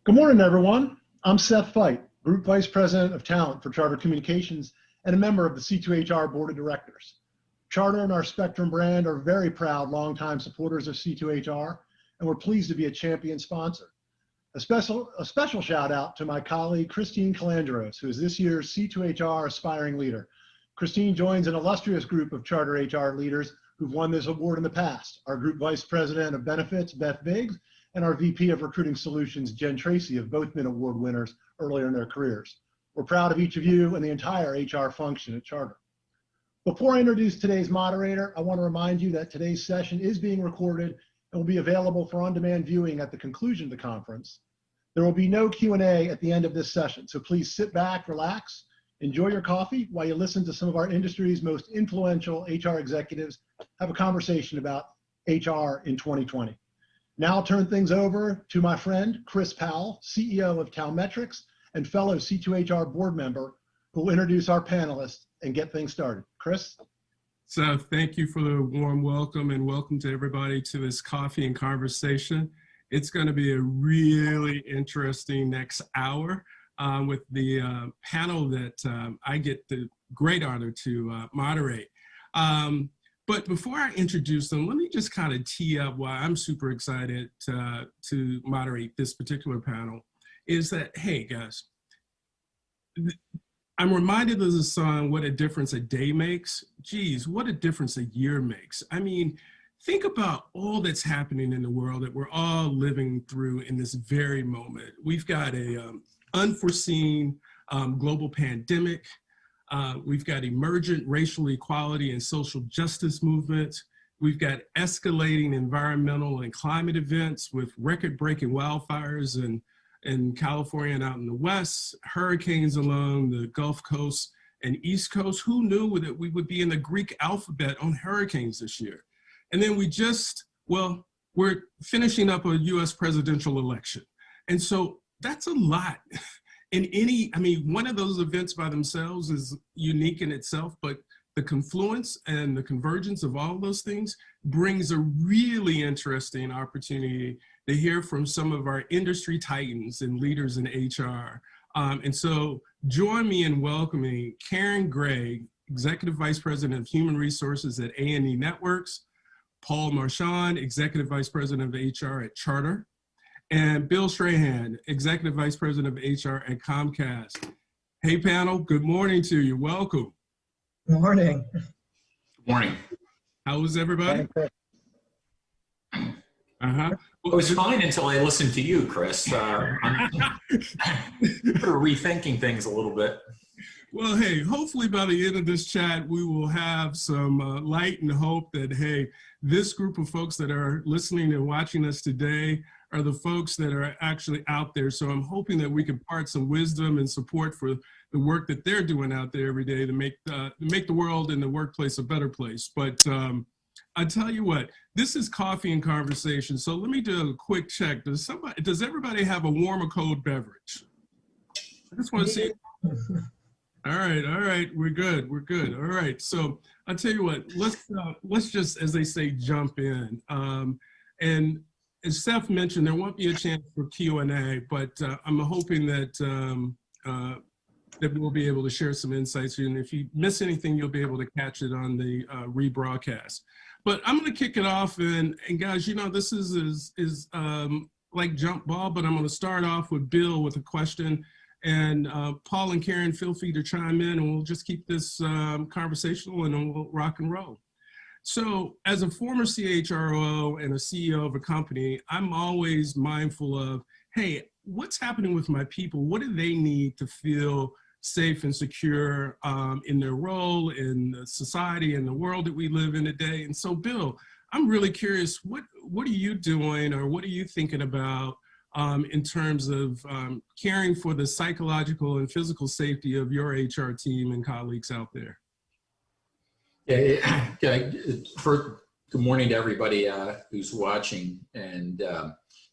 Good morning, everyone. I'm Seth Feit, Group Vice President of Talent for Charter Communications and a member of the C2HR Board of Directors. Charter and our Spectrum brand are very proud longtime supporters of C2HR, and we're pleased to be a champion sponsor. A special shout out to my colleague, Christine Calandros, who is this year's C2HR Aspiring Leader. Christine joins an illustrious group of Charter HR leaders who've won this award in the past. Our Group Vice President of Benefits, Beth Biggs, and our VP of Recruiting Solutions, Jen Tracy, have both been award winners earlier in their careers. We're proud of each of you and the entire HR function at Charter. Before I introduce today's moderator, I want to remind you that today's session is being recorded and will be available for on-demand viewing at the conclusion of the conference. There will be no Q&A at the end of this session, so please sit back, relax, enjoy your coffee while you listen to some of our industry's most influential HR executives have a conversation about HR in 2020. Now I'll turn things over to my friend, Chris Powell, CEO of Talmetrix and fellow C2HR board member, who will introduce our panelists and get things started. Chris? Seth, thank you for the warm welcome, and welcome to everybody to this coffee and conversation. It's going to be a really interesting next hour with the panel that I get the great honor to moderate. But before I introduce them, let me just kind of tee up why I'm super excited to moderate this particular panel. Is that, hey guys, I'm reminded of the song, "What a Difference a Day Makes." Geez, what a difference a year makes. I mean, think about all that's happening in the world that we're all living through in this very moment. We've got a unforeseen global pandemic. We've got emergent racial equality and social justice movements. We've got escalating environmental and climate events with record-breaking wildfires in California and out in the West, hurricanes along the Gulf Coast and East Coast. Who knew that we would be in the Greek alphabet on hurricanes this year? And then we're finishing up a US presidential election. And so that's a lot. One of those events by themselves is unique in itself, but the confluence and the convergence of all those things brings a really interesting opportunity to hear from some of our industry titans and leaders in HR. And so join me in welcoming Karen Gray, Executive Vice President of Human Resources at A&E Networks, Paul Marchand, Executive Vice President of HR at Charter, and Bill Strahan, Executive Vice President of HR at Comcast. Hey panel, good morning to you, welcome. Good morning. Good morning. How was everybody? It was fine until I listened to you, Chris. I'm rethinking things a little bit. Well, hey, hopefully by the end of this chat, we will have some light and hope that, hey, this group of folks that are listening and watching us today are the folks that are actually out there. So I'm hoping that we can part some wisdom and support for the work that they're doing out there every day to make the world and the workplace a better place. But I tell you what, this is coffee and conversation. So let me do a quick check. Does everybody have a warm or cold beverage? I just want to see. All right, we're good. All right, so I'll tell you what, let's just, as they say, jump in. And as Seth mentioned, there won't be a chance for Q&A, but I'm hoping that that we'll be able to share some insights. And if you miss anything, you'll be able to catch it on the rebroadcast. But I'm going to kick it off, and guys, you know, this is like jump ball, but I'm going to start off with Bill with a question. And Paul and Karen, feel free to chime in, and we'll just keep this conversational, and then we'll rock and roll. So as a former CHRO and a CEO of a company, I'm always mindful of, hey, what's happening with my people? What do they need to feel safe and secure in their role in the society and the world that we live in today? And so, Bill, I'm really curious, what are you doing, or what are you thinking about in terms of caring for the psychological and physical safety of your HR team and colleagues out there? Yeah, good morning to everybody who's watching, and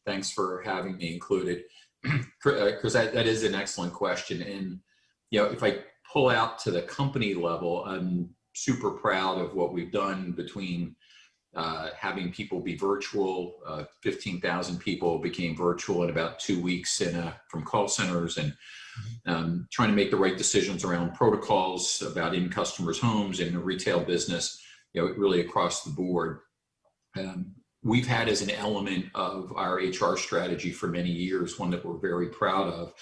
thanks for having me included. Chris, that is an excellent question. And you know, if I pull out to the company level, I'm super proud of what we've done between having people be virtual. 15,000 people became virtual in about 2 weeks from call centers, and trying to make the right decisions around protocols about in customers' homes, in the retail business, really across the board. We've had as an element of our HR strategy for many years, one that we're very proud of,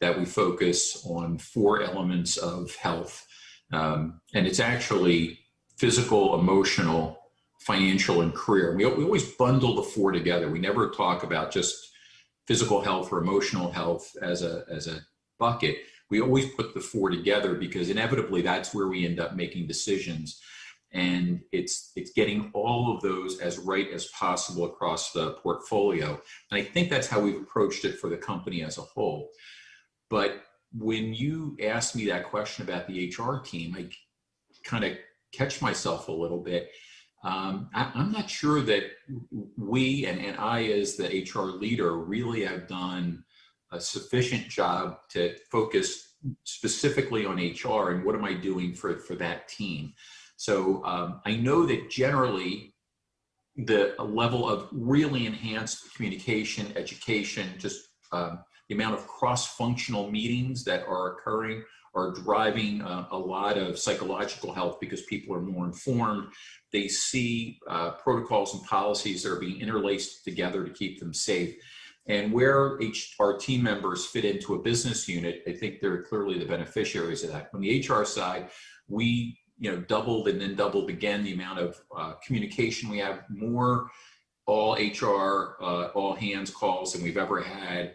that we focus on 4 elements of health. And it's actually physical, emotional, financial, and career. We always bundle the 4 together. We never talk about just physical health or emotional health as a bucket. We always put the 4 together because inevitably that's where we end up making decisions. And it's getting all of those as right as possible across the portfolio. And I think that's how we've approached it for the company as a whole. But when you asked me that question about the HR team, I kind of catch myself a little bit. I'm not sure that we and I as the HR leader really have done a sufficient job to focus specifically on HR and what am I doing for that team. So I know that generally the level of really enhanced communication, education, just the amount of cross-functional meetings that are occurring are driving a lot of psychological health because people are more informed. They see protocols and policies that are being interlaced together to keep them safe. And where our team members fit into a business unit, I think they're clearly the beneficiaries of that. On the HR side, we doubled and then doubled again the amount of communication. We have more all HR, all hands calls than we've ever had,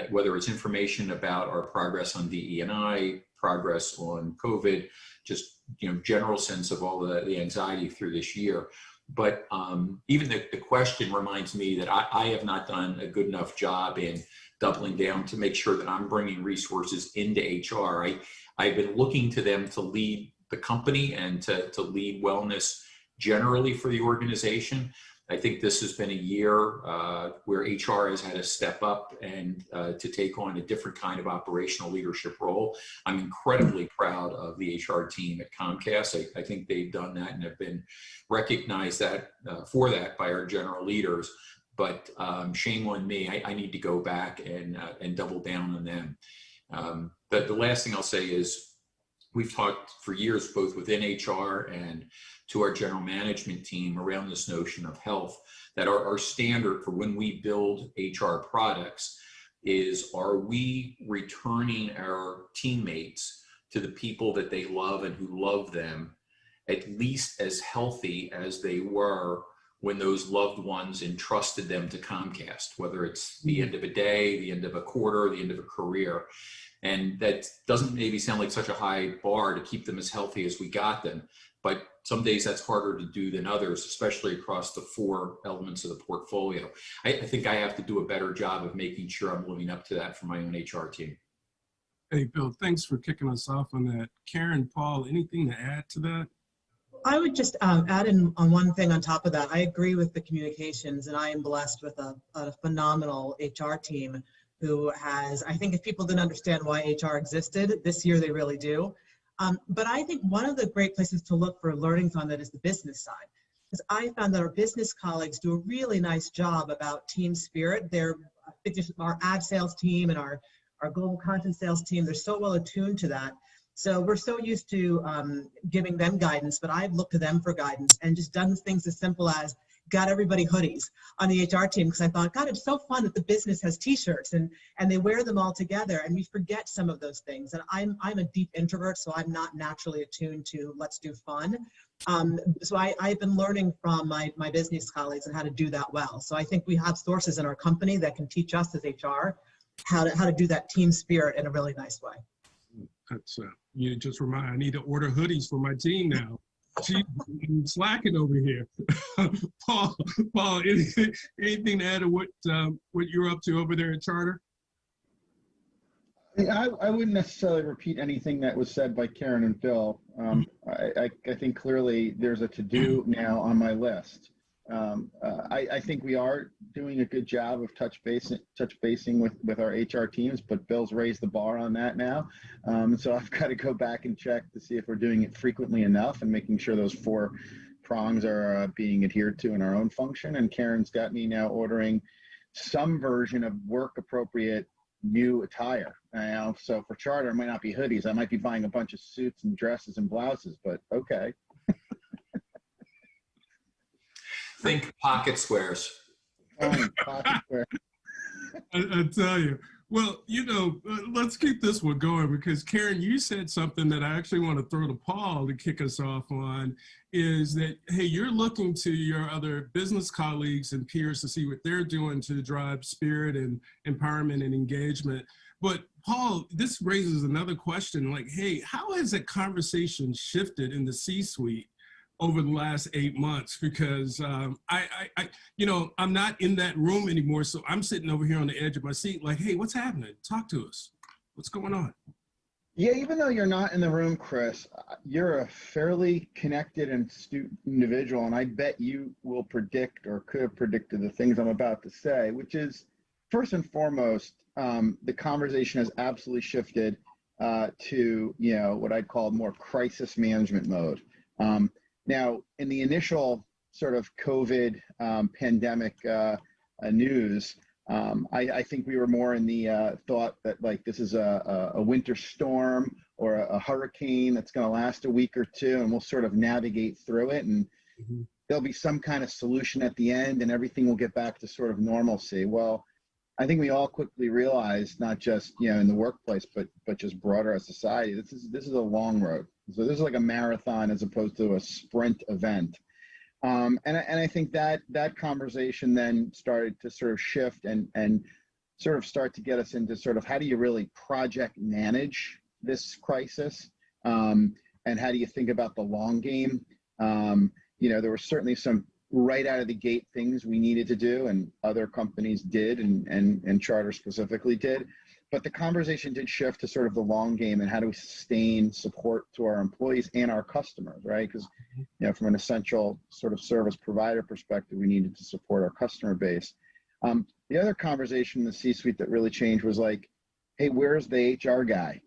whether it's information about our progress on DE&I, progress on COVID, just general sense of all the anxiety through this year. But even the question reminds me that I have not done a good enough job in doubling down to make sure that I'm bringing resources into HR. I've been looking to them to lead the company and to lead wellness generally for the organization. I think this has been a year where HR has had to step up and to take on a different kind of operational leadership role. I'm incredibly proud of the HR team at Comcast. I think they've done that and have been recognized for that by our general leaders. But shame on me, I need to go back and double down on them. But the last thing I'll say is, we've talked for years, both within HR and to our general management team, around this notion of health, that our standard for when we build HR products is, are we returning our teammates to the people that they love and who love them at least as healthy as they were when those loved ones entrusted them to Comcast, whether it's the end of a day, the end of a quarter, the end of a career. And that doesn't maybe sound like such a high bar to keep them as healthy as we got them, but some days that's harder to do than others, especially across the 4 elements of the portfolio. I think I have to do a better job of making sure I'm living up to that for my own HR team. Hey, Bill, thanks for kicking us off on that. Karen, Paul, anything to add to that? I would just add in on one thing on top of that. I agree with the communications, and I am blessed with a phenomenal HR team who has, I think if people didn't understand why HR existed, this year they really do. But I think one of the great places to look for learnings on that is the business side. Because I found that our business colleagues do a really nice job about team spirit. Our ad sales team and our global content sales team, they're so well attuned to that. So we're so used to giving them guidance, but I've looked to them for guidance and just done things as simple as got everybody hoodies on the HR team, because I thought, God, it's so fun that the business has t-shirts and they wear them all together and we forget some of those things. And I'm a deep introvert, so I'm not naturally attuned to let's do fun. So I've been learning from my business colleagues on how to do that well. So I think we have sources in our company that can teach us as HR how to do that team spirit in a really nice way. That's you just remind, I need to order hoodies for my team now. I'm slacking over here. Paul, anything to add to what you're up to over there at Charter? I wouldn't necessarily repeat anything that was said by Karen and Bill. I think clearly there's a to-do now on my list. I think we are doing a good job of touch basing with our HR teams, but Bill's raised the bar on that now. So I've got to go back and check to see if we're doing it frequently enough and making sure those 4 prongs are being adhered to in our own function. And Karen's got me now ordering some version of work appropriate new attire. So for charter, it might not be hoodies. I might be buying a bunch of suits and dresses and blouses, but okay. Think pocket squares. Pocket square. I tell you. Well, let's keep this one going because Karen, you said something that I actually want to throw to Paul to kick us off on is that, hey, you're looking to your other business colleagues and peers to see what they're doing to drive spirit and empowerment and engagement. But Paul, this raises another question like, hey, how has that conversation shifted in the C-suite over the last 8 months? Because I'm not in that room anymore. So I'm sitting over here on the edge of my seat like, hey, what's happening? Talk to us. What's going on? Yeah, even though you're not in the room, Chris, you're a fairly connected and astute individual. And I bet you will predict or could have predicted the things I'm about to say, which is first and foremost, the conversation has absolutely shifted to, what I'd call more crisis management mode. Now, in the initial sort of COVID pandemic news, I think we were more in the thought that like this is a winter storm or a hurricane that's going to last a week or two, and we'll sort of navigate through it, and there'll be some kind of solution at the end, and everything will get back to sort of normalcy. Well, I think we all quickly realized, not just in the workplace, but just broader as society, this is a long road. So this is like a marathon as opposed to a sprint event. And I think that conversation then started to sort of shift and sort of start to get us into sort of how do you really project manage this crisis, and how do you think about the long game? There were certainly some right out of the gate things we needed to do, and other companies did, and Charter specifically did. But the conversation did shift to sort of the long game and how do we sustain support to our employees and our customers, right? Because, from an essential sort of service provider perspective, we needed to support our customer base. The other conversation in the C-suite that really changed was like, hey, where's the HR guy?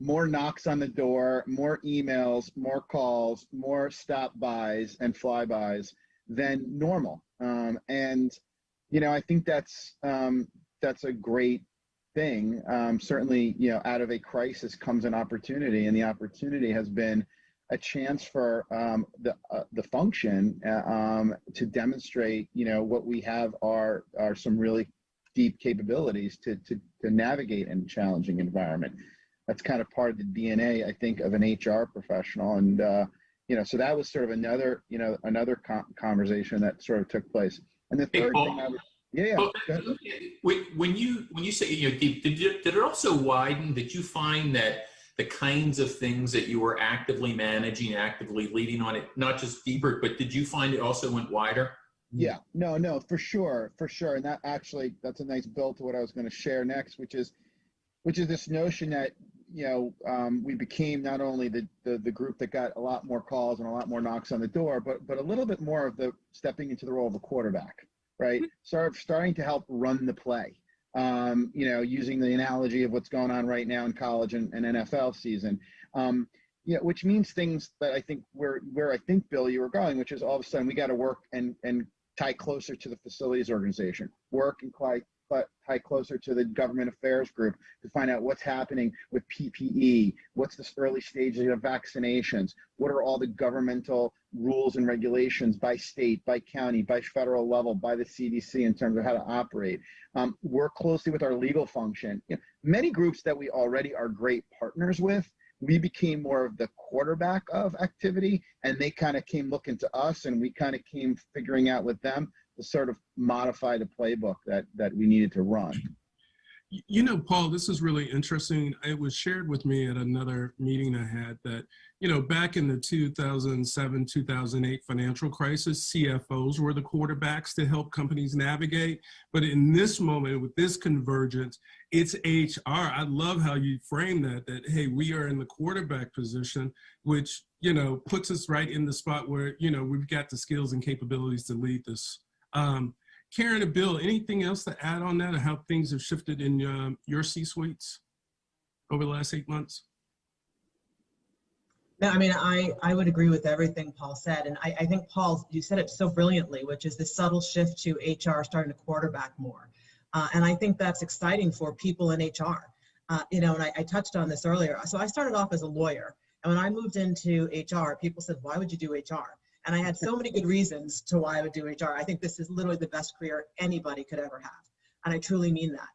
More knocks on the door, more emails, more calls, more stop-bys and flybys than normal. I think that's a great thing. Certainly, out of a crisis comes an opportunity, and the opportunity has been a chance for the function to demonstrate, what we have are some really deep capabilities to navigate in a challenging environment. That's kind of part of the DNA, I think, of an HR professional, and so that was sort of another conversation that sort of took place. And the third thing I would, When you say deep, did it also widen? Did you find that the kinds of things that you were actively managing, actively leading on it, not just deeper, but did you find it also went wider? Yeah, no, for sure. And that's a nice build to what I was going to share next, which is this notion that we became not only the group that got a lot more calls and a lot more knocks on the door, but a little bit more of the stepping into the role of a quarterback, right? Sort of starting to help run the play. Using the analogy of what's going on right now in college and NFL season, which means things that I think where I think, Bill, you were going, which is all of a sudden we got to work and tie closer to the facilities organization, work and tie closer to the government affairs group to find out what's happening with PPE, what's the early stages of vaccinations, what are all the governmental rules and regulations by state, by county, by federal level, by the CDC in terms of how to operate. Work closely with our legal function. Many groups that we already are great partners with, we became more of the quarterback of activity, and they kind of came looking to us, and we kind of came figuring out with them to sort of modify the playbook that we needed to run. Paul, this is really interesting. It was shared with me at another meeting I had that, back in the 2007, 2008 financial crisis, CFOs were the quarterbacks to help companies navigate. But in this moment, with this convergence, it's HR. I love how you frame that, hey, we are in the quarterback position, which, puts us right in the spot where, we've got the skills and capabilities to lead this. Karen and Bill, anything else to add on that, or how things have shifted in your C-suites over the last 8 months? Yeah, I mean, I would agree with everything Paul said. And I think, Paul, you said it so brilliantly, which is the subtle shift to HR starting to quarterback more. And I think that's exciting for people in HR. You know, and I touched on this earlier. So I started off as a lawyer. And when I moved into HR, people said, why would you do HR? And I had so many good reasons to why I would do HR. I think this is literally the best career anybody could ever have. And I truly mean that.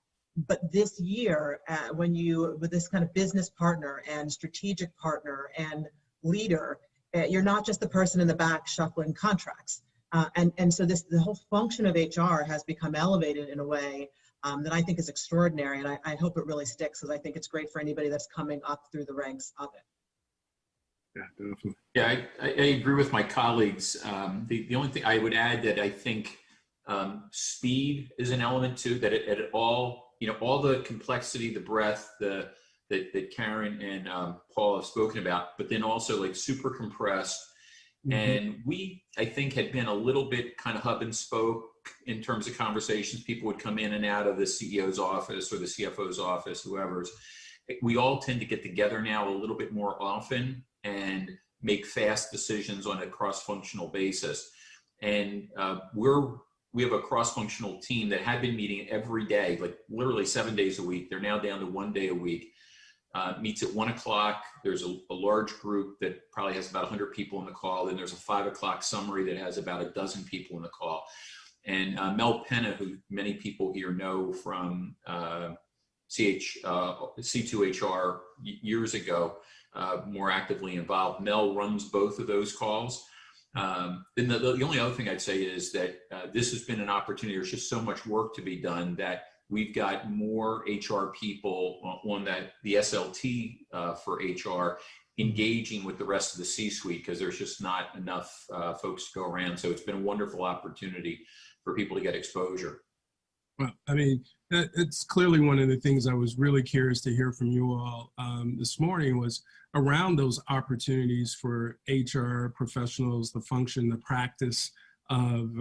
But this year, when you, with this kind of business partner and strategic partner and leader, you're not just the person in the back shuffling contracts. And so the whole function of HR has become elevated in a way that I think is extraordinary. And I hope it really sticks, because I think it's great for anybody that's coming up through the ranks of it. Yeah, definitely. Yeah, I agree with my colleagues. The only thing I would add that I think speed is an element too, that it all, you know, all the complexity, the breadth, that Karen and Paul have spoken about, but then also like super compressed. Mm-hmm. And we, I think, had been a little bit kind of hub and spoke in terms of conversations. People would come in and out of the CEO's office or the CFO's office, whoever's. We all tend to get together now a little bit more often and make fast decisions on a cross-functional basis. And we have a cross-functional team that had been meeting every day, like literally 7 days a week. They're now down to 1 day a week. Meets at 1 o'clock. There's a large group that probably has about 100 people in the call. Then there's a 5 o'clock summary that has about a dozen people in the call. And Mel Penna, who many people here know from C2HR years ago, more actively involved. Mel runs both of those calls. Then the only other thing I'd say is that this has been an opportunity. There's just so much work to be done that we've got more HR people on the SLT for HR engaging with the rest of the C-suite, because there's just not enough folks to go around. So it's been a wonderful opportunity for people to get exposure. Well, I mean, it's clearly one of the things I was really curious to hear from you all this morning was around those opportunities for HR professionals, the function, the practice of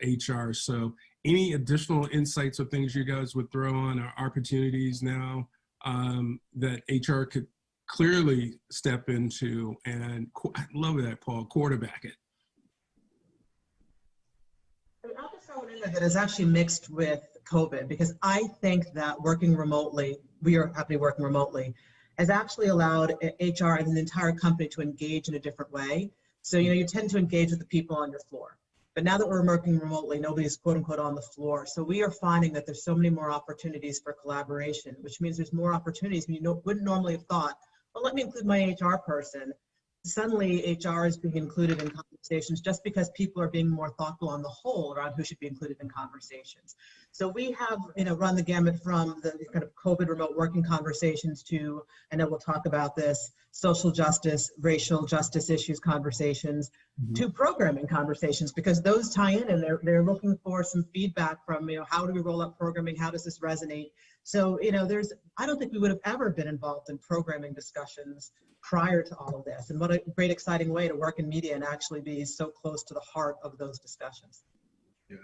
HR. So any additional insights or things you guys would throw on, or opportunities now that HR could clearly step into? And I love that, Paul, quarterback it. I'll just throw it in there that is actually mixed with COVID, because I think that working remotely, we are happy working remotely, has actually allowed HR and the entire company to engage in a different way. So, you know, you tend to engage with the people on your floor. But now that we're working remotely, nobody's quote unquote on the floor. So we are finding that there's so many more opportunities for collaboration, which means there's more opportunities you wouldn't normally have thought, well, let me include my HR person. Suddenly HR is being included in conversations just because people are being more thoughtful on the whole around who should be included in conversations. So we have, you know, run the gamut from the kind of COVID remote working conversations to, I know we'll talk about this, social justice, racial justice issues conversations, to programming conversations, because those tie in and they're looking for some feedback from, you know, how do we roll out programming? How does this resonate? So, you know, I don't think we would have ever been involved in programming discussions prior to all of this. And what a great, exciting way to work in media and actually be so close to the heart of those discussions. Yeah.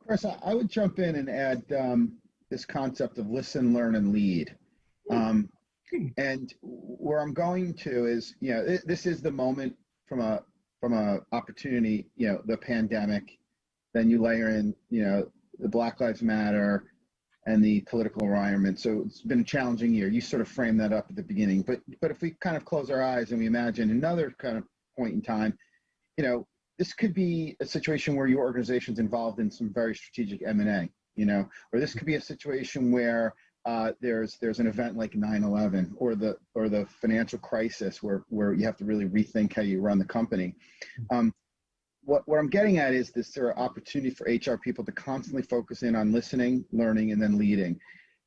Chris, I would jump in and add this concept of listen, learn, and lead. And where I'm going to is, you know, this is the moment from a opportunity, you know, the pandemic, then you layer in, you know, the Black Lives Matter and the political environment. So it's been a challenging year. You sort of framed that up at the beginning, but if we kind of close our eyes and we imagine another kind of point in time, you know, this could be a situation where your organization's involved in some very strategic M&A, you know, or this could be a situation where there's an event like 9/11 or the financial crisis where you have to really rethink how you run the company. What I'm getting at is there are opportunity for HR people to constantly focus in on listening, learning, and then leading.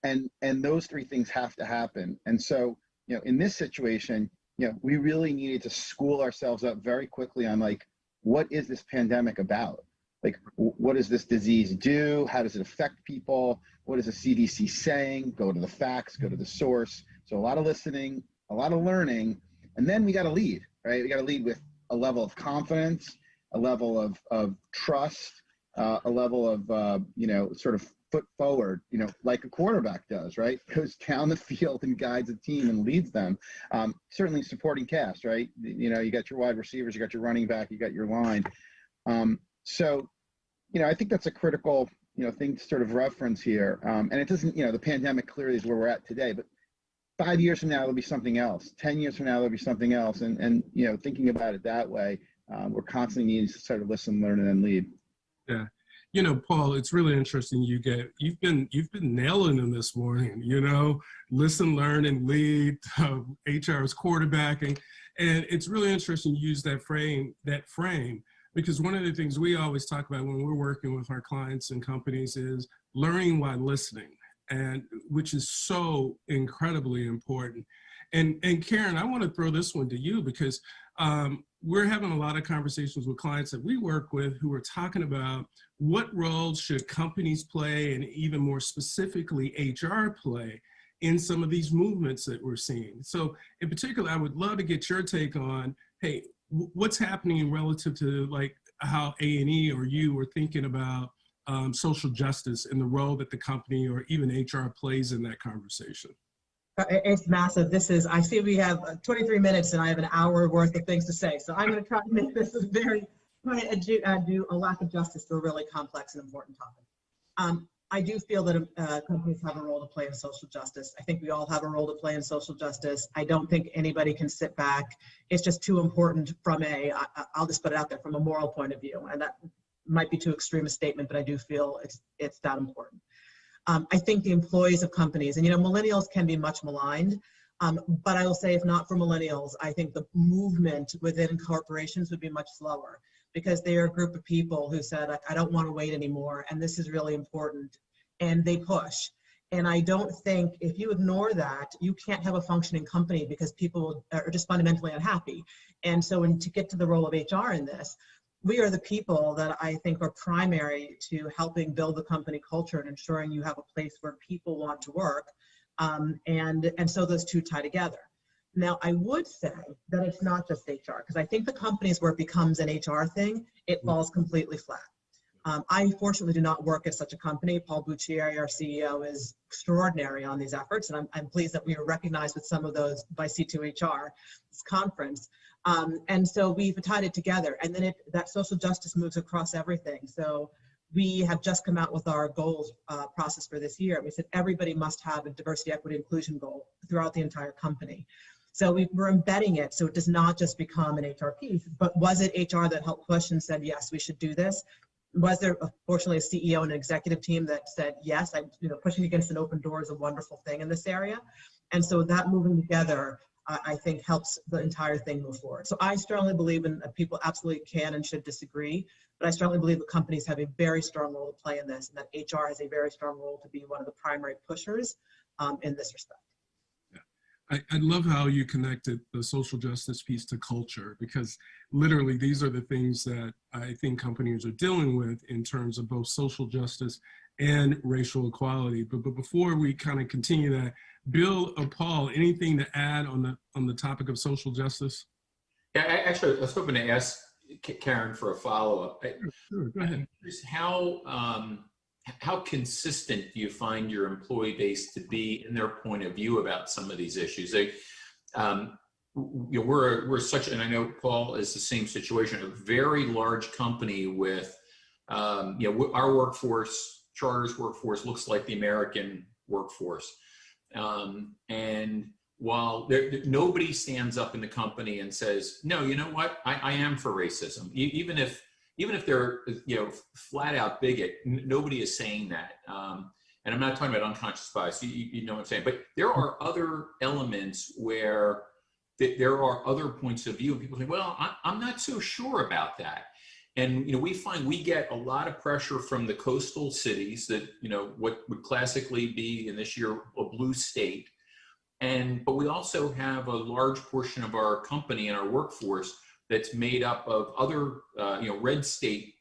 And those three things have to happen. And so, you know, in this situation, you know, we really needed to school ourselves up very quickly on, like, what is this pandemic about? Like, what does this disease do? How does it affect people? What is the CDC saying? Go to the facts, go to the source. So a lot of listening, a lot of learning, and then we got to lead, right? We got to lead with a level of confidence, a level of trust, a level of, you know, sort of foot forward, like a quarterback does, right? Goes down the field and guides a team and leads them. Certainly supporting cast, right? You got your wide receivers, you got your running back, you got your line. So, I think that's a critical, thing to sort of reference here. And it doesn't, the pandemic clearly is where we're at today, but 5 years from now, there'll be something else. 10 years from now, there'll be something else. And thinking about it that way, we're constantly needing to sort of listen, learn, and then lead. Yeah. Paul, it's really interesting. You've been nailing them this morning, listen, learn, and lead, HR's quarterbacking. And it's really interesting to use that frame, because one of the things we always talk about when we're working with our clients and companies is learning while listening, and which is so incredibly important. And Karen, I want to throw this one to you, because we're having a lot of conversations with clients that we work with who are talking about what roles should companies play, and even more specifically HR play, in some of these movements that we're seeing. So in particular, I would love to get your take on, hey, what's happening relative to like how A&E or you are thinking about social justice and the role that the company or even HR plays in that conversation? It's massive. I see we have 23 minutes and I have an hour worth of things to say. So I'm going to try to make this try to do a lack of justice to a really complex and important topic. I do feel that companies have a role to play in social justice. I think we all have a role to play in social justice. I don't think anybody can sit back. It's just too important I'll just put it out there, from a moral point of view. And that might be too extreme a statement, but I do feel it's that important. I think the employees of companies, and millennials can be much maligned, but I will say, if not for millennials, I think the movement within corporations would be much slower, because they are a group of people who said, I don't want to wait anymore, and this is really important, and they push. And I don't think, if you ignore that, you can't have a functioning company, because people are just fundamentally unhappy. And so to get to the role of HR in this, we are the people that I think are primary to helping build the company culture and ensuring you have a place where people want to work. And so those two tie together. Now, I would say that it's not just HR, because I think the companies where it becomes an HR thing, it falls completely flat. I fortunately do not work at such a company. Paul Buccieri, our CEO, is extraordinary on these efforts, and I'm pleased that we were recognized with some of those by C2HR, this conference. And so we've tied it together, and then that social justice moves across everything. So we have just come out with our goals process for this year. We said everybody must have a diversity, equity, inclusion goal throughout the entire company. So we're embedding it so it does not just become an HR piece, but was it HR that helped push and said, yes, we should do this? Was there, fortunately, a CEO and an executive team that said, yes, pushing against an open door is a wonderful thing in this area. And so that moving together, I think, helps the entire thing move forward. So I strongly believe in people absolutely can and should disagree, but I strongly believe that companies have a very strong role to play in this, and that HR has a very strong role to be one of the primary pushers in this respect. I love how you connected the social justice piece to culture, because literally these are the things that I think companies are dealing with in terms of both social justice and racial equality. But before we kind of continue that, Bill or Paul, anything to add on the topic of social justice? Yeah, actually, I was hoping to ask Karen for a follow-up. Sure, go ahead. How consistent do you find your employee base to be in their point of view about some of these issues? We're such, and I know Paul is the same situation, a very large company with, our workforce, Charter's workforce looks like the American workforce. And while nobody stands up in the company and says, no, you know what, I am for racism, even if they're flat out bigot, nobody is saying that. And I'm not talking about unconscious bias, you know what I'm saying, but there are other elements where there are other points of view, and people say, well, I'm not so sure about that. And we find we get a lot of pressure from the coastal cities that what would classically be in this year a blue state, but we also have a large portion of our company and our workforce that's made up of other red state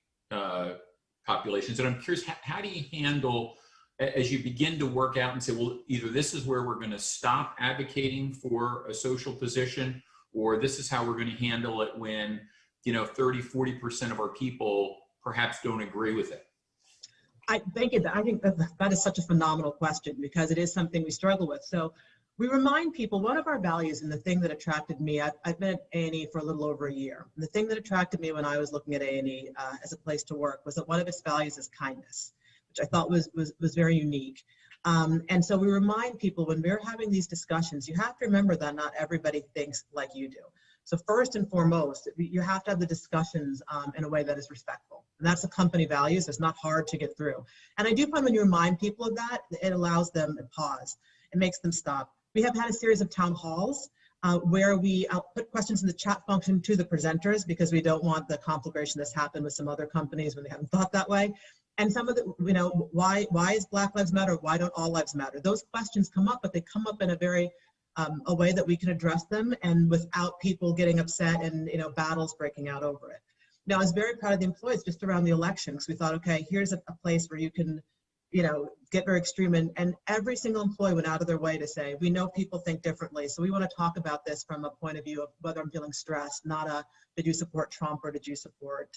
populations. And I'm curious, how do you handle, as you begin to work out and say, well, either this is where we're going to stop advocating for a social position, or this is how we're going to handle it when 30-40% of our people perhaps don't agree with it? Thank you. I think that is such a phenomenal question because it is something we struggle with. So we remind people, one of our values and the thing that attracted me, I've been at A&E for a little over a year. And the thing that attracted me when I was looking at A&E as a place to work was that one of its values is kindness, which I thought was very unique. And so we remind people when we're having these discussions, you have to remember that not everybody thinks like you do. So first and foremost, you have to have the discussions in a way that is respectful. And that's the company values. It's not hard to get through. And I do find when you remind people of that, it allows them to pause. It makes them stop. We have had a series of town halls where we put questions in the chat function to the presenters because we don't want the conflagration that's happened with some other companies when they haven't thought that way. And some of the, why is Black Lives Matter? Why don't all lives matter? Those questions come up, but they come up in a very a way that we can address them and without people getting upset and battles breaking out over it. Now, I was very proud of the employees just around the election because we thought, okay, here's a place where you can, get very extreme. And every single employee went out of their way to say, we know people think differently. So we want to talk about this from a point of view of whether I'm feeling stressed, not did you support Trump or did you support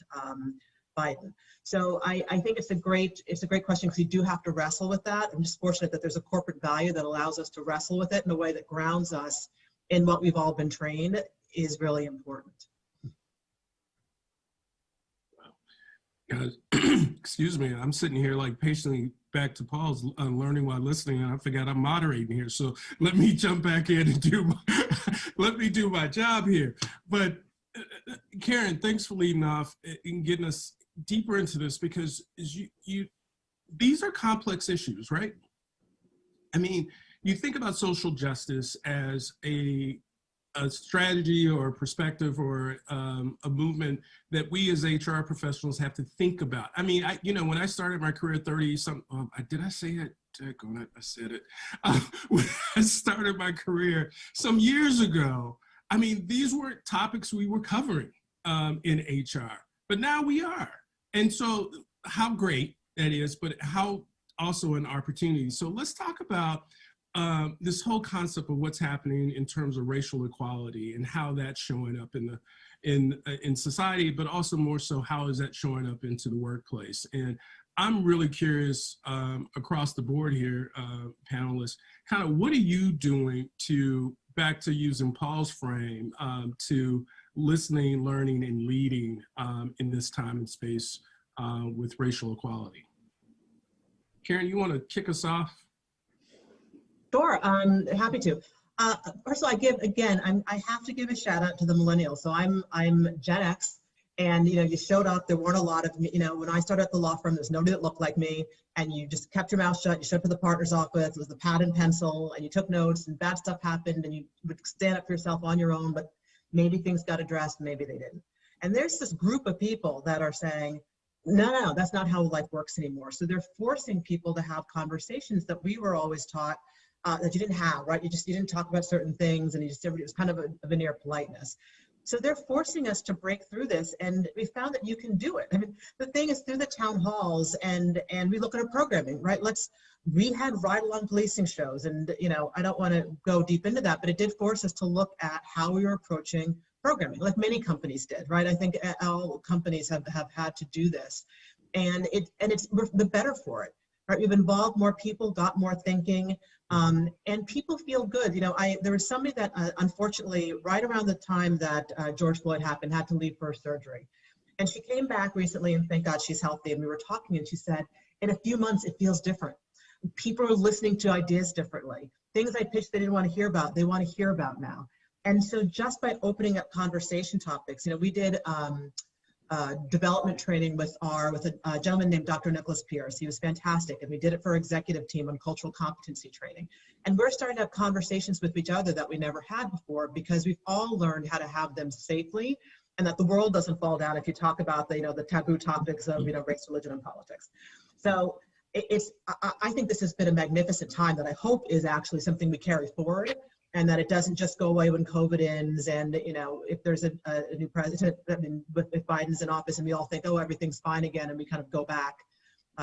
Biden? So I think it's a great question because you do have to wrestle with that. I'm just fortunate that there's a corporate value that allows us to wrestle with it in a way that grounds us in what we've all been trained is really important. Guys, excuse me, I'm sitting here like patiently back to Paul's learning while listening, and I forgot I'm moderating here. So let me jump back in and let me do my job here. But Karen, thanks for leading off and getting us deeper into this because these are complex issues, right? I mean, you think about social justice as a strategy or a perspective or a movement that we as HR professionals have to think about. I mean, when I started my career 30-something, did I say it? I said it. When I started my career some years ago, I mean, these weren't topics we were covering in HR, but now we are. And so how great that is, but how also an opportunity. So let's talk about this whole concept of what's happening in terms of racial equality and how that's showing up in society, but also more so how is that showing up into the workplace. And I'm really curious across the board here, panelists, kind of what are you doing back to using Paul's frame, to listening, learning, and leading in this time and space with racial equality? Karen, you want to kick us off? Sure, I'm happy to. First of all, I have to give a shout out to the millennials. So I'm Gen X, and you showed up. There weren't a lot of when I started at the law firm, there's nobody that looked like me, and you just kept your mouth shut. You showed up to the partner's office. It was the pad and pencil, and you took notes. And bad stuff happened, and you would stand up for yourself on your own. But maybe things got addressed, maybe they didn't. And there's this group of people that are saying, no, that's not how life works anymore. So they're forcing people to have conversations that we were always taught that you didn't have, right? You didn't talk about certain things, and it was kind of a veneer of politeness. So they're forcing us to break through this, and we found that you can do it. I mean, the thing is through the town halls, and we look at our programming, right? We had ride-along policing shows, and I don't want to go deep into that, but it did force us to look at how we were approaching programming, like many companies did, right? I think all companies have had to do this, and we're the better for it. Right, we've involved more people, got more thinking, and people feel good. There was somebody that unfortunately, right around the time that George Floyd happened, had to leave for surgery. And she came back recently, and thank God she's healthy, and we were talking, and she said, in a few months, it feels different. People are listening to ideas differently. Things I pitched they didn't want to hear about, they want to hear about now. And so just by opening up conversation topics, we did development training with a gentleman named Dr. Nicholas Pierce. He was fantastic, and we did it for our executive team on cultural competency training. And we're starting to have conversations with each other that we never had before because we've all learned how to have them safely, and that the world doesn't fall down if you talk about the taboo topics of race, religion, and politics. So I think this has been a magnificent time that I hope is actually something we carry forward, and that it doesn't just go away when COVID ends. And if there's a new president, if Biden's in office and we all think, oh, everything's fine again, and we kind of go back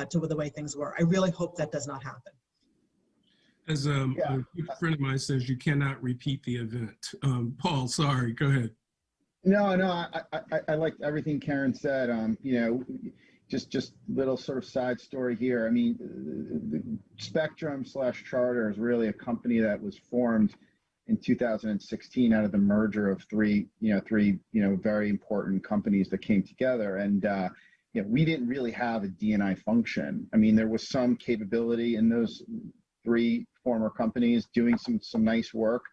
to the way things were. I really hope that does not happen. As a good friend of mine says, you cannot repeat the event. Paul, sorry, go ahead. No, I liked everything Karen said. just little sort of side story here. I mean, the Spectrum/Charter is really a company that was formed in 2016 out of the merger of three very important companies that came together. And we didn't really have a D&I function. I mean, there was some capability in those three former companies doing some nice work.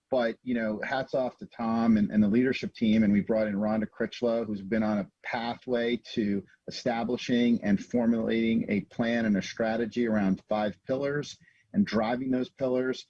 But, hats off to Tom and the leadership team. And we brought in Rhonda Critchlow, who's been on a pathway to establishing and formulating a plan and a strategy around 5 pillars and driving those pillars.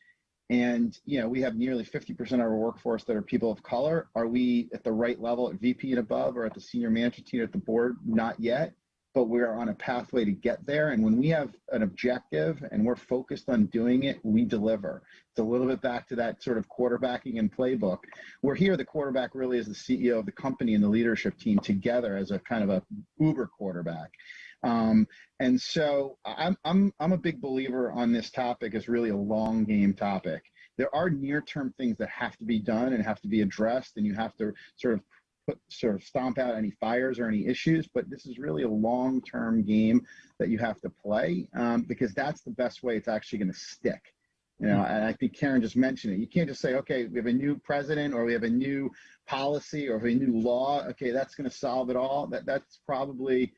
And, we have nearly 50% of our workforce that are people of color. Are we at the right level at VP and above, or at the senior management team at the board? Not yet, but we're on a pathway to get there. And when we have an objective and we're focused on doing it, we deliver. It's a little bit back to that sort of quarterbacking and playbook. We're here, the quarterback really is the CEO of the company and the leadership team together as a kind of a uber quarterback. And so I'm a big believer on this topic. It's really a long game topic. There are near-term things that have to be done and have to be addressed, and you have to sort of stomp out any fires or any issues, but this is really a long-term game that you have to play, because that's the best way it's actually going to stick. And I think Karen just mentioned it. You can't just say, okay, we have a new president, or we have a new policy, or a new law. Okay, that's going to solve it all. That's probably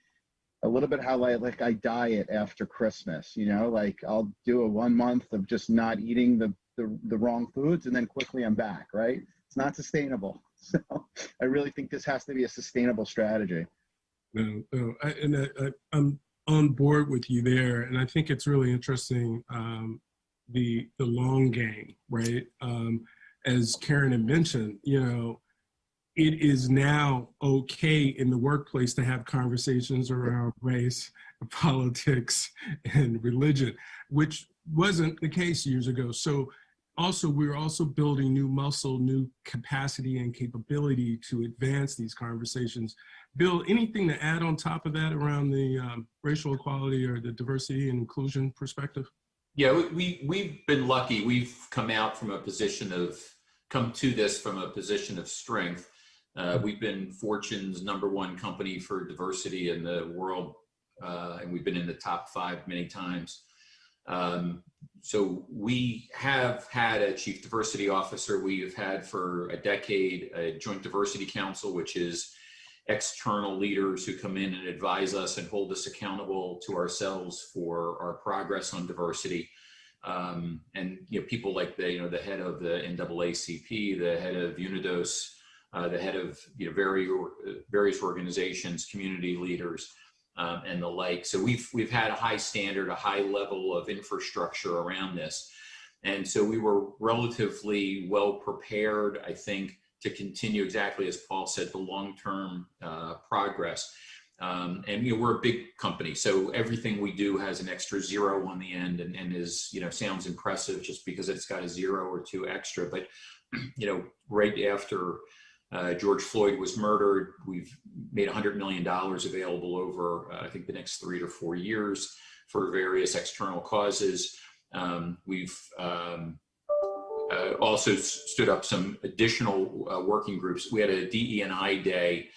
a little bit how I diet after Christmas. Like I'll do a 1 month of just not eating the wrong foods, and then quickly I'm back. Right? It's not sustainable. So I really think this has to be a sustainable strategy. No, I'm on board with you there, and I think it's really interesting, the long game, right? As Karen had mentioned, it is now okay in the workplace to have conversations around race, politics, and religion, which wasn't the case years ago. So we're also building new muscle, new capacity and capability to advance these conversations. Bill, anything to add on top of that around the racial equality or the diversity and inclusion perspective? Yeah, we've been lucky. We've come to this from a position of strength. We've been Fortune's #1 company for diversity in the world, and we've been in the top 5 many times. So we have had a chief diversity officer. We have had for a decade a joint diversity council, which is external leaders who come in and advise us and hold us accountable to ourselves for our progress on diversity. And people like the head of the NAACP, the head of UNIDOS, the head of various organizations, community leaders, and the like. So we've had a high standard, a high level of infrastructure around this. And so we were relatively well prepared, I think, to continue exactly as Paul said, the long-term progress. And we're a big company, so everything we do has an extra 0 on the end, and is sounds impressive just because it's got a 0 or 2 extra. But right after George Floyd was murdered, we've made $100 million available over, I think, the next 3 to 4 years for various external causes. We've also stood up some additional working groups. We had a DE&I day.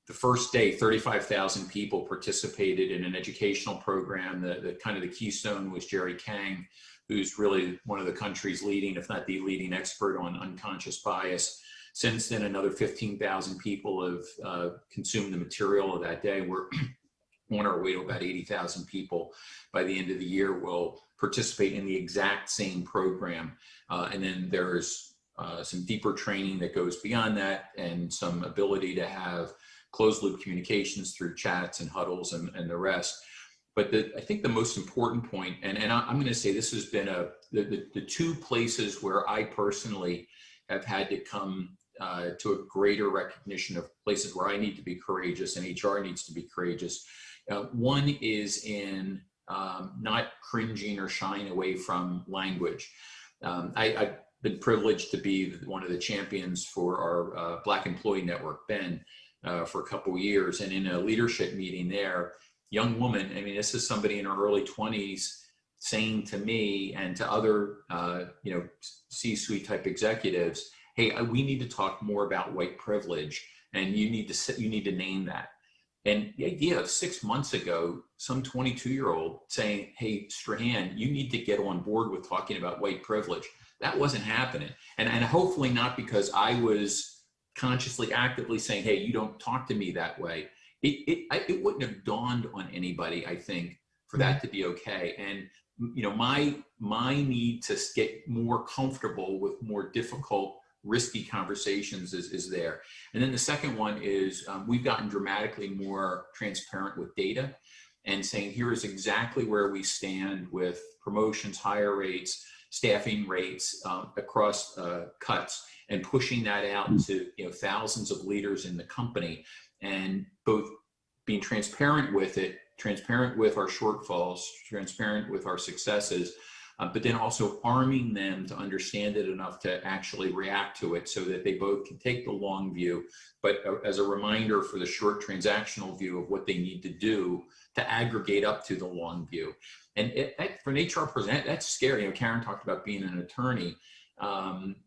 The first day, 35,000 people participated in an educational program. The kind of the keystone was Jerry Kang, who's really one of the country's leading, if not the leading expert on unconscious bias. Since then, another 15,000 people have consumed the material of that day. We're on our way to about 80,000 people by the end of the year will participate in the exact same program. And then there's some deeper training that goes beyond that, and some ability to have closed loop communications through chats and huddles and the rest. But I think the most important point, and I'm going to say this has been the 2 places where I personally have had to come to a greater recognition of places where I need to be courageous and HR needs to be courageous. One is in not cringing or shying away from language. I've been privileged to be one of the champions for our Black Employee Network, BEN, for a couple of years. And in a leadership meeting there, young woman, I mean, this is somebody in her early 20s saying to me and to other, C-suite type executives, hey, we need to talk more about white privilege, and you need to name that. And the idea of 6 months ago, some 22-year-old saying, hey, Strahan, you need to get on board with talking about white privilege. That wasn't happening. And hopefully not because I was consciously, actively saying, hey, you don't talk to me that way. It wouldn't have dawned on anybody, I think, for that to be okay. And you know, my need to get more comfortable with more difficult, risky conversations is there. And then the second one is we've gotten dramatically more transparent with data and saying, here is exactly where we stand with promotions, hire rates, staffing rates across cuts, and pushing that out to, you know, thousands of leaders in the company, and both being transparent with it, transparent with our shortfalls, transparent with our successes, but then also arming them to understand it enough to actually react to it so that they both can take the long view, but as a reminder for the short transactional view of what they need to do to aggregate up to the long view. And for an HR person, that's scary. You know, Karen talked about being an attorney.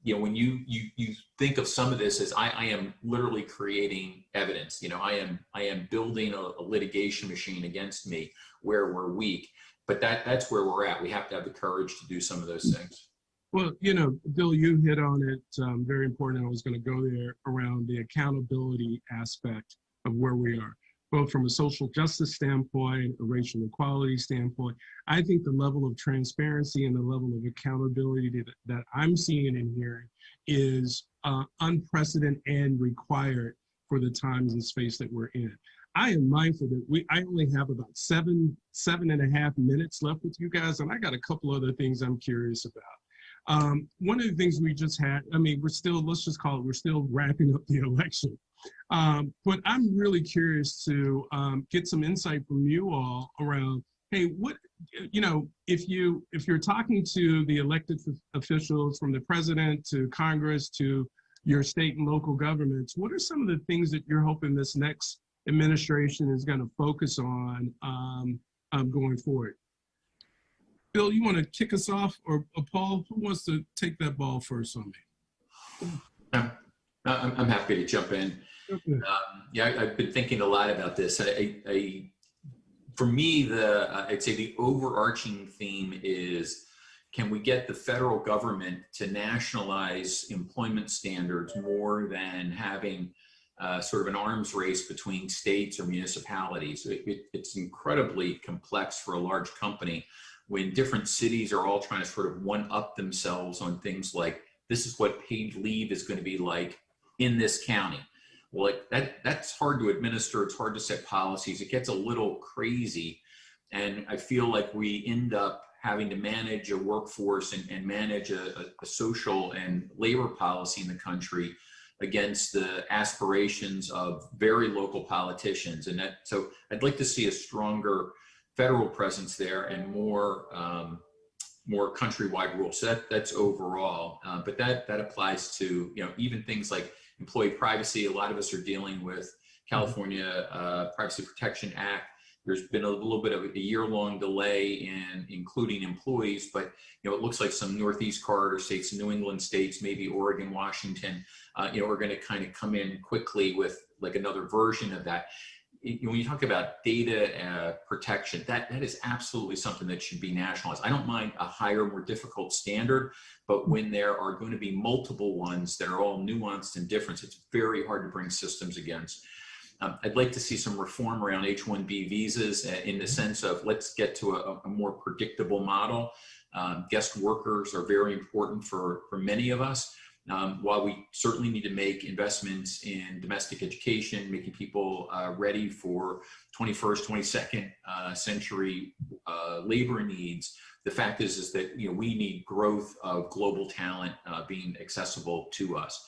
You know, when you think of some of this as I am literally creating evidence, you know, I am building a litigation machine against me where we're weak, but that's where we're at. We have to have the courage to do some of those things. Well, you know, Bill, you hit on it, very important. I was going to go there around the accountability aspect of where we are, both from a social justice standpoint, a racial equality standpoint. I think the level of transparency and the level of accountability that I'm seeing and hearing is unprecedented and required for the times and space that we're in. I am mindful that I only have about seven and a half minutes left with you guys, and I got a couple other things I'm curious about. One of the things we just had, I mean, we're still, let's just call it, we're still wrapping up the election. But I'm really curious to get some insight from you all around, hey, what, you know, if you're talking to the elected officials, from the president to Congress to your state and local governments, what are some of the things that you're hoping this next administration is going to focus on going forward? Bill, you want to kick us off, or Paul, who wants to take that ball first on me? I'm happy to jump in. Okay. Yeah, I've been thinking a lot about this. For me, I'd say the overarching theme is, can we get the federal government to nationalize employment standards more than having sort of an arms race between states or municipalities? It's incredibly complex for a large company when different cities are all trying to sort of one-up themselves on things like, this is what paid leave is going to be like in this county. Well, that's hard to administer. It's hard to set policies. It gets a little crazy. And I feel like we end up having to manage a workforce and manage a social and labor policy in the country against the aspirations of very local politicians. And so I'd like to see a stronger federal presence there and more countrywide rules. So that's overall, but that applies to, you know, even things like employee privacy. A lot of us are dealing with California Privacy Protection Act. There's been a little bit of a year-long delay in including employees, but you know, it looks like some Northeast corridor states, New England states, maybe Oregon, Washington, you know, are going to kind of come in quickly with like another version of that. When you talk about data protection, that is absolutely something that should be nationalized. I don't mind a higher, more difficult standard, but when there are going to be multiple ones that are all nuanced and different, it's very hard to bring systems against. I'd like to see some reform around H-1B visas in the sense of, let's get to a more predictable model. Guest workers are very important for many of us. While we certainly need to make investments in domestic education, making people ready for 21st, 22nd century labor needs, the fact is that, you know, we need growth of global talent being accessible to us.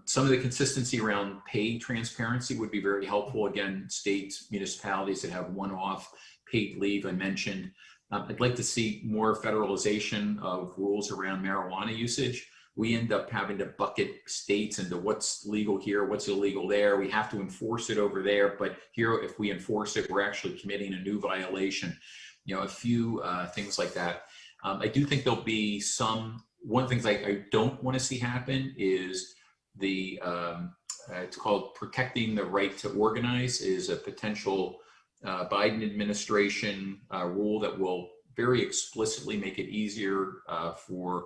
Some of the consistency around pay transparency would be very helpful. Again, states, municipalities that have one-off paid leave I mentioned. I'd like to see more federalization of rules around marijuana usage. We end up having to bucket states into what's legal here, what's illegal there. We have to enforce it over there, but here, if we enforce it, we're actually committing a new violation. You know, a few things like that. I do think there'll be one of the things I don't want to see happen is the it's called Protecting the Right to Organize, is a potential Biden administration rule that will very explicitly make it easier for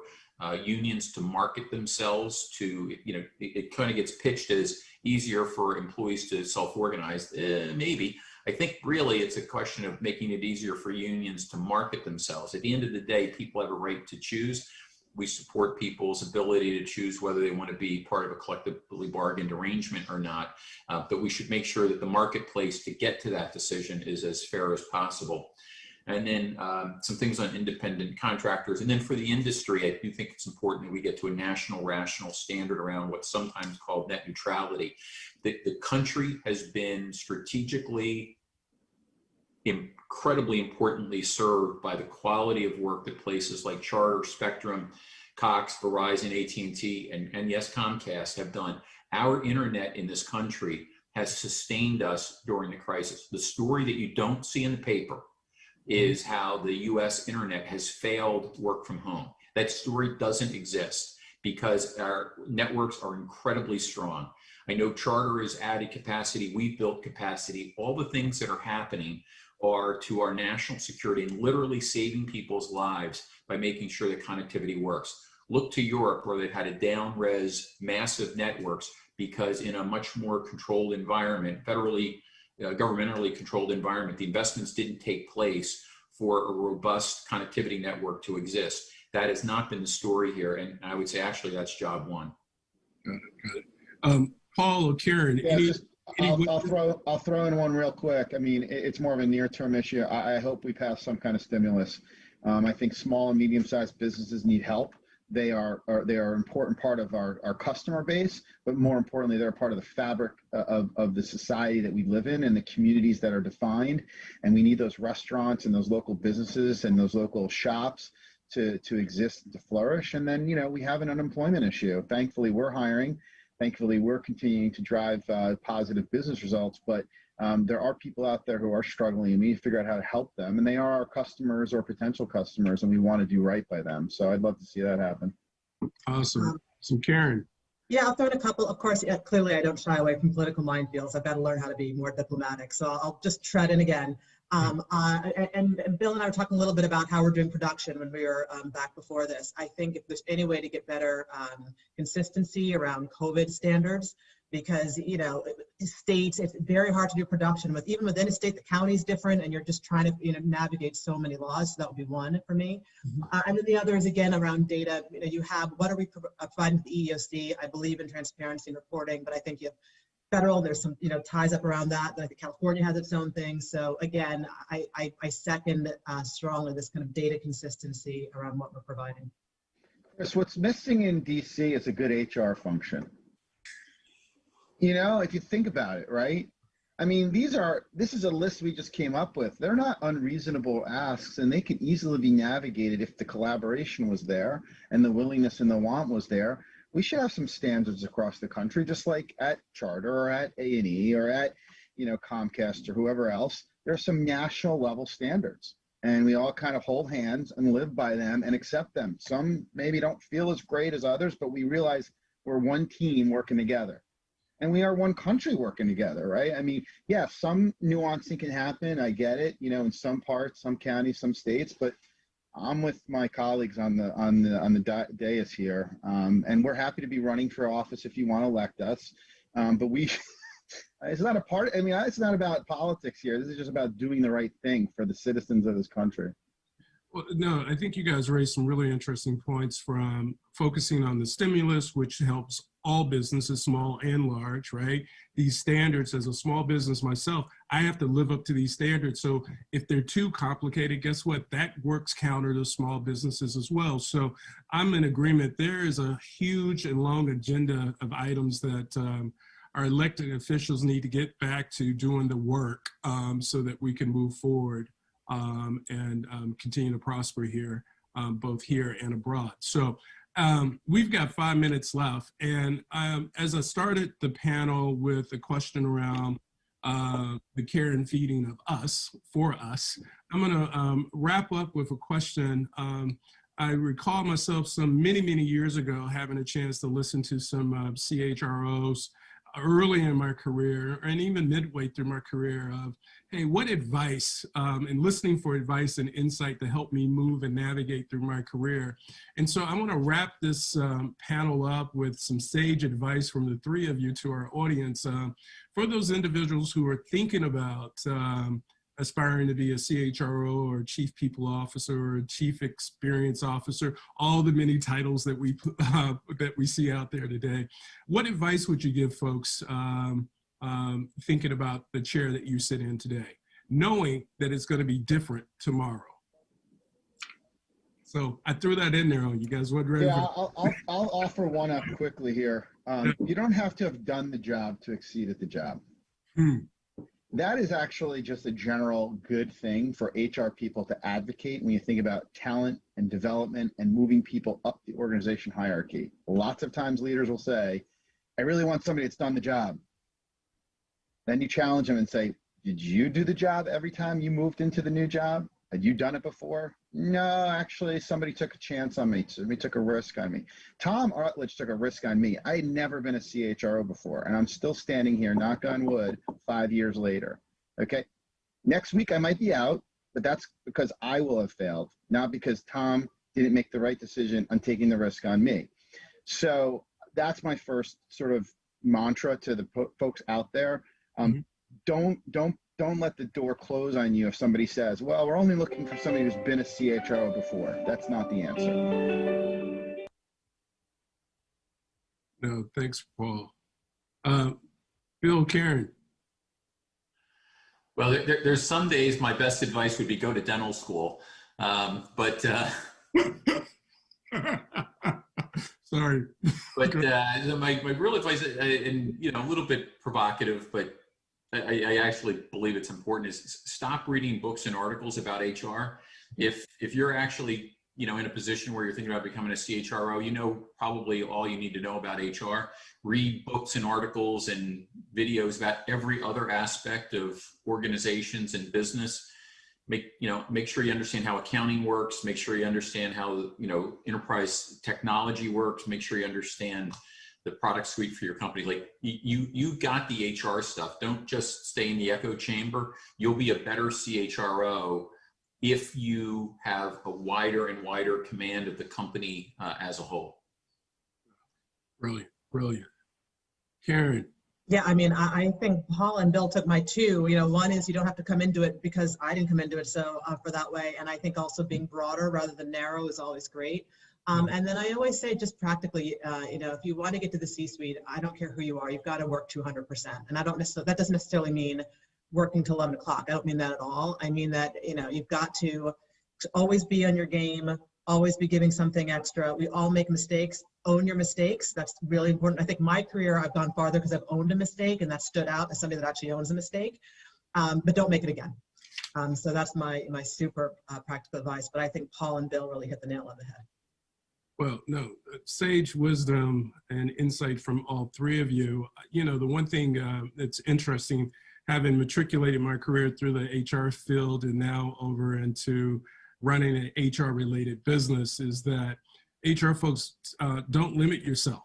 unions to market themselves to, it kind of gets pitched as easier for employees to self-organize. Maybe. I think really it's a question of making it easier for unions to market themselves. At the end of the day, people have a right to choose. We support people's ability to choose whether they want to be part of a collectively bargained arrangement or not. But we should make sure that the marketplace to get to that decision is as fair as possible. And then some things on independent contractors. And then for the industry, I do think it's important that we get to a national rational standard around what's sometimes called net neutrality. The country has been strategically incredibly importantly served by the quality of work that places like Charter, Spectrum, Cox, Verizon, AT&T, and yes, Comcast have done. Our internet in this country has sustained us during the crisis. The story that you don't see in the paper is how the US internet has failed work from home. That story doesn't exist because our networks are incredibly strong. I know Charter has added capacity, we've built capacity. All the things that are happening are to our national security and literally saving people's lives by making sure that connectivity works. Look to Europe, where they've had a down-res massive networks because in a much more controlled environment, federally, governmentally controlled environment, the investments didn't take place for a robust connectivity network to exist. That has not been the story here, and I would say actually that's job one. Got it. Paul or Karen, Yeah, I'll throw in one real quick. I mean, it's more of a near-term issue. I hope we pass some kind of stimulus. I think small and medium-sized businesses need help. They are an important part of our customer base, but more importantly, they're part of the fabric of the society that we live in and the communities that are defined. And we need those restaurants and those local businesses and those local shops to exist and to flourish. And then, we have an unemployment issue. Thankfully, we're hiring. Thankfully, we're continuing to drive positive business results, but there are people out there who are struggling, and we need to figure out how to help them. And they are our customers or potential customers, and we want to do right by them. So I'd love to see that happen. Awesome. So Karen. Yeah, I'll throw in a couple. Of course, clearly I don't shy away from political minefields. I've got to learn how to be more diplomatic. So I'll just tread in again. And Bill and I were talking a little bit about how we're doing production when we were back before this. I think if there's any way to get better consistency around COVID standards, because states, it's very hard to do production with, even within a state, the county's different, and you're just trying to navigate so many laws. So that would be one for me. And then the other is again around data. You have, what are we providing to the EEOC? I believe in transparency and reporting, but I think you have federal, there's some ties up around that. I think California has its own thing. So again, I second strongly this kind of data consistency around what we're providing. Chris, what's missing in DC is a good HR function. If you think about it, right? I mean, this is a list we just came up with. They're not unreasonable asks, and they can easily be navigated if the collaboration was there and the willingness and the want was there. We should have some standards across the country, just like at Charter or at A&E or at, Comcast or whoever else. There are some national level standards, and we all kind of hold hands and live by them and accept them. Some maybe don't feel as great as others, but we realize we're one team working together. And we are one country working together, right? I mean, yeah, some nuancing can happen. I get it, in some parts, some counties, some states, but I'm with my colleagues on the dais here, and we're happy to be running for office if you want to elect us. But it's not it's not about politics here. This is just about doing the right thing for the citizens of this country. Well, no, I think you guys raised some really interesting points, from focusing on the stimulus, which helps all businesses, small and large, right? These standards, as a small business myself, I have to live up to these standards. So if they're too complicated, guess what? That works counter to small businesses as well. So I'm in agreement. There is a huge and long agenda of items that our elected officials need to get back to doing the work so that we can move forward and continue to prosper here, both here and abroad. So we've got 5 minutes left. And as I started the panel with a question around the care and feeding of us, for us, I'm gonna wrap up with a question. I recall myself many, many years ago having a chance to listen to some CHROs early in my career and even midway through my career of, hey, what advice, and listening for advice and insight to help me move and navigate through my career. And so I want to wrap this panel up with some sage advice from the three of you to our audience. For those individuals who are thinking about aspiring to be a CHRO or Chief People Officer or Chief Experience Officer, all the many titles that we see out there today. What advice would you give folks thinking about the chair that you sit in today, knowing that it's going to be different tomorrow? So I threw that in there on you guys. What? Yeah, I'll offer one up quickly here. You don't have to have done the job to exceed at the job. That is actually just a general good thing for HR people to advocate when you think about talent and development and moving people up the organization hierarchy. Lots of times leaders will say, I really want somebody that's done the job. Then you challenge them and say, did you do the job every time you moved into the new job? Had you done it before? No, actually, somebody took a chance on me. Somebody took a risk on me. Tom Artledge took a risk on me. I had never been a CHRO before, and I'm still standing here, knock on wood, 5 years later. Okay? Next week, I might be out, but that's because I will have failed, not because Tom didn't make the right decision on taking the risk on me. So that's my first sort of mantra to the folks out there. Don't let the door close on you if somebody says, well, we're only looking for somebody who's been a CHRO before. That's not the answer. No, thanks, Paul. Bill, Karen. Well, there's some days my best advice would be go to dental school. Sorry. But my real advice, and a little bit provocative, but I actually believe it's important, is stop reading books and articles about HR. If you're actually in a position where you're thinking about becoming a CHRO, probably all you need to know about HR. Read books and articles and videos about every other aspect of organizations and business. Make sure you understand how accounting works. Make sure you understand how enterprise technology works. Make sure you understand the product suite for your company. Like you got the HR stuff. Don't just stay in the echo chamber. You'll be a better CHRO if you have a wider and wider command of the company as a whole. Brilliant. Karen. Yeah, I mean, I think Paul and Bill took my two. One is you don't have to come into it because I didn't come into it, so for that way. And I think also being broader rather than narrow is always great. And then I always say, just practically, if you want to get to the C-suite, I don't care who you are, you've got to work 200%. And that doesn't necessarily mean working till 11 o'clock. I don't mean that at all. I mean that, you've got to always be on your game, always be giving something extra. We all make mistakes. Own your mistakes. That's really important. I think my career, I've gone farther because I've owned a mistake, and that stood out as somebody that actually owns a mistake. But don't make it again. So that's my super practical advice. But I think Paul and Bill really hit the nail on the head. Well, no, sage wisdom and insight from all three of you. The one thing that's interesting, having matriculated my career through the HR field and now over into running an HR-related business, is that HR folks, don't limit yourself.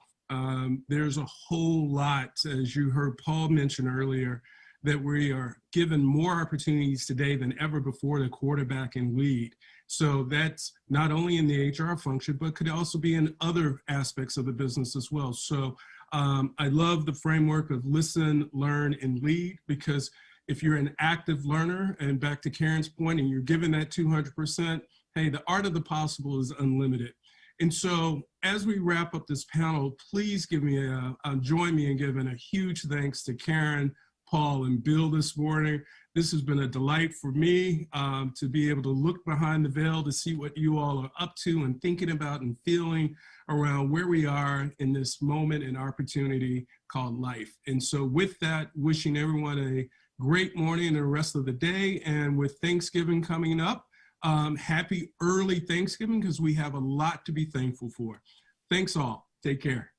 There's a whole lot, as you heard Paul mention earlier, that we are given more opportunities today than ever before to quarterback and lead. So that's not only in the HR function, but could also be in other aspects of the business as well. So I love the framework of listen, learn, and lead, because if you're an active learner, and back to Karen's point, and you're given that 200%, hey, the art of the possible is unlimited. And so as we wrap up this panel, please join me in giving a huge thanks to Karen, Paul, and Bill this morning. This has been a delight for me to be able to look behind the veil to see what you all are up to and thinking about and feeling around where we are in this moment and opportunity called life. And so with that, wishing everyone a great morning and the rest of the day. And with Thanksgiving coming up, happy early Thanksgiving, because we have a lot to be thankful for. Thanks all. Take care.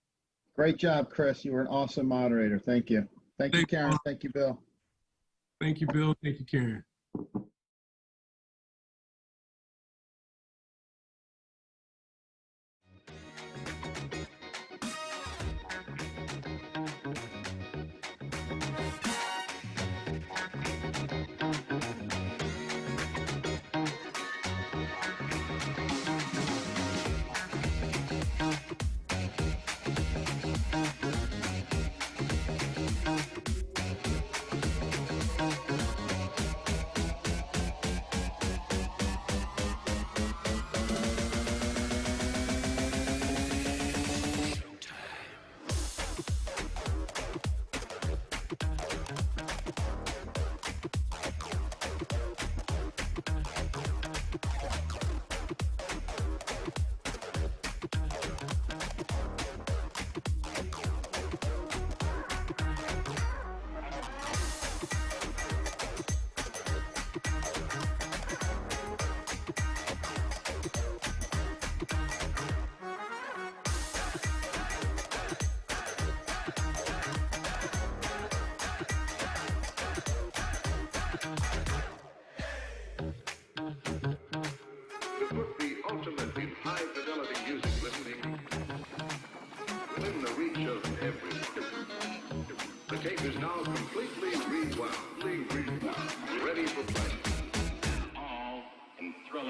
Great job, Chris. You were an awesome moderator. Thank you. Thank you, Karen. Thank you, Bill. Thank you, Bill. Thank you, Karen.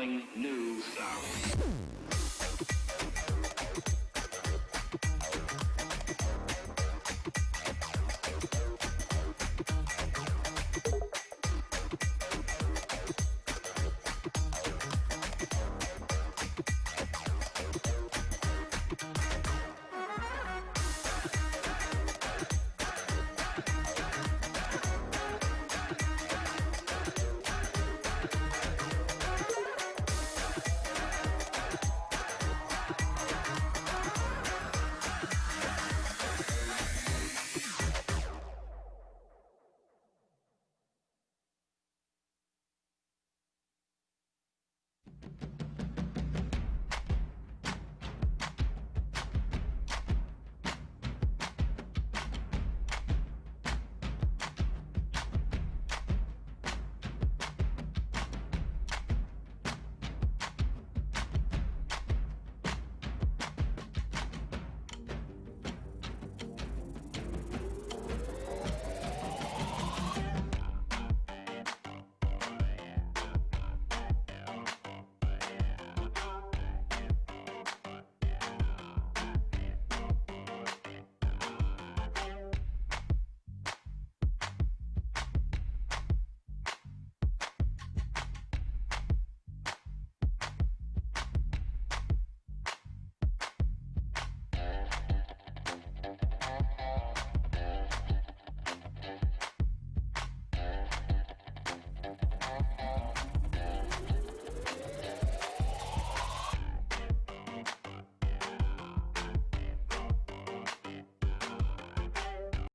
Calling new sound.